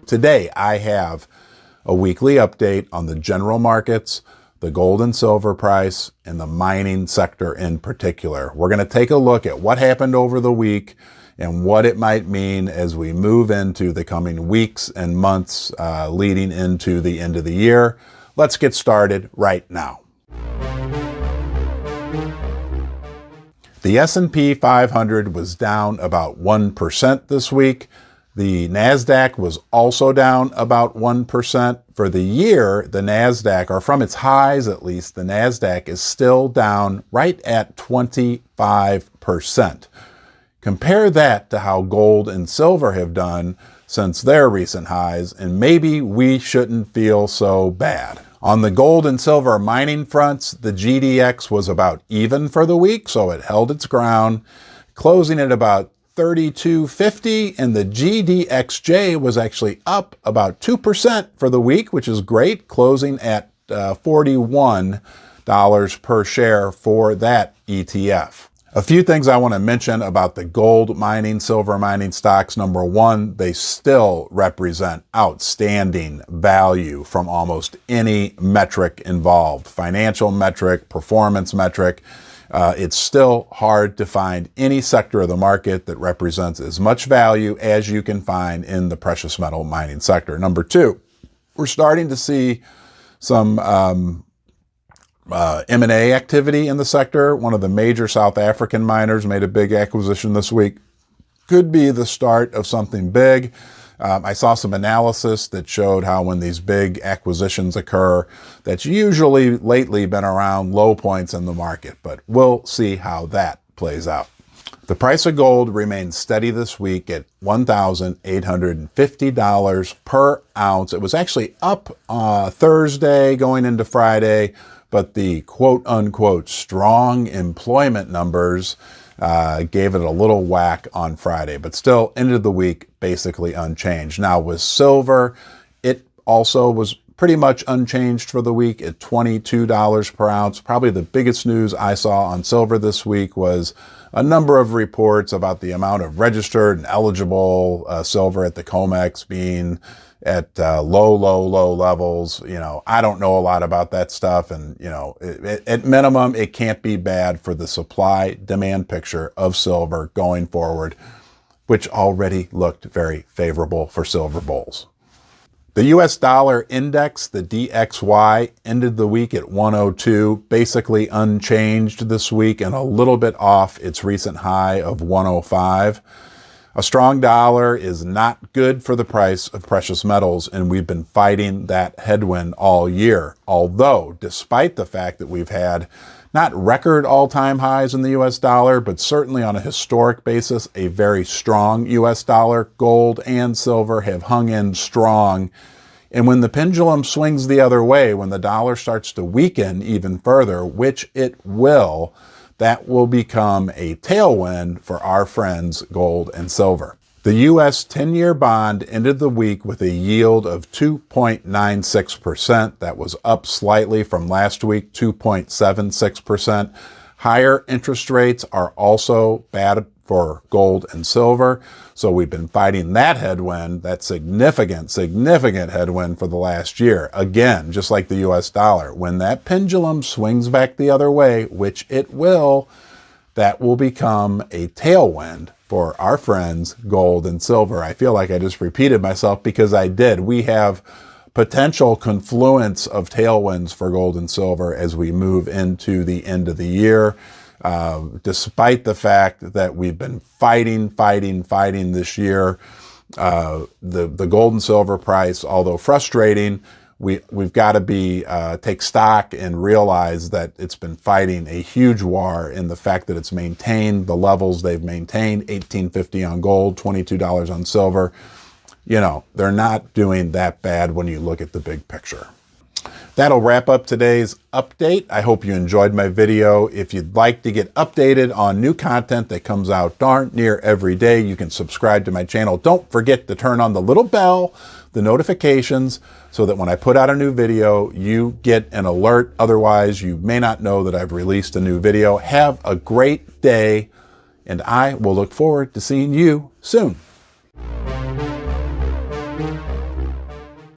Today, I have a weekly update on the general markets, the gold and silver price, and the mining sector in particular. We're going to take a look at what happened over the week and what it might mean as we move into the coming weeks and months leading into the end of the year. Let's get started right now. The S&P 500 was down about 1% this week. The NASDAQ was also down about 1%. For the year, the NASDAQ, or from its highs at least, the NASDAQ is still down right at 25%. Compare that to how gold and silver have done since their recent highs, and maybe we shouldn't feel so bad. On the gold and silver mining fronts, the GDX was about even for the week, so it held its ground, closing at about 32.50, and the GDXJ was actually up about 2% for the week, which is great, closing at $41 per share for that ETF. A few things I want to mention about the gold mining, silver mining stocks. Number one, they still represent outstanding value from almost any metric involved. Financial metric, performance metric. It's still hard to find any sector of the market that represents as much value as you can find in the precious metal mining sector. Number two, we're starting to see some M&A activity in the sector. One of the major South African miners made a big acquisition this week. Could be the start of something big. I saw some analysis that showed how when these big acquisitions occur, that's usually lately been around low points in the market, but we'll see how that plays out. The price of gold remained steady this week at $1,850 per ounce. It was actually up Thursday going into Friday, but the quote-unquote strong employment numbers gave it a little whack on Friday, but still ended the week basically unchanged. Now with silver, it also was pretty much unchanged for the week at $22 per ounce. Probably the biggest news I saw on silver this week was a number of reports about the amount of registered and eligible silver at the COMEX being at low levels. You know, I don't know a lot about that stuff. And, you know, at minimum, it can't be bad for the supply-demand picture of silver going forward, which already looked very favorable for silver bulls. The U.S. dollar index, the DXY, ended the week at 102, basically unchanged this week and a little bit off its recent high of 105. A strong dollar is not good for the price of precious metals, and we've been fighting that headwind all year. Although, despite the fact that we've had not record all-time highs in the U.S. dollar, but certainly on a historic basis, a very strong U.S. dollar, gold and silver have hung in strong. And when the pendulum swings the other way, when the dollar starts to weaken even further, which it will, that will become a tailwind for our friends gold and silver. The U.S. 10-year bond ended the week with a yield of 2.96%. That was up slightly from last week, 2.76%. Higher interest rates are also bad for gold and silver. So we've been fighting that headwind, that significant headwind for the last year. Again, just like the U.S. dollar, when that pendulum swings back the other way, which it will, that will become a tailwind for our friends gold and silver. I feel like I just repeated myself because I did. We have potential confluence of tailwinds for gold and silver as we move into the end of the year. Despite the fact that we've been fighting this year, the gold and silver price, although frustrating, we've got to take stock and realize that it's been fighting a huge war in the fact that it's maintained the levels they've maintained, $18.50 on gold, $22 on silver. You know, they're not doing that bad when you look at the big picture. That'll wrap up today's update. I hope you enjoyed my video. If you'd like to get updated on new content that comes out darn near every day, you can subscribe to my channel. Don't forget to turn on the little bell, the notifications, so that when I put out a new video, you get an alert. Otherwise, you may not know that I've released a new video. Have a great day, and I will look forward to seeing you soon.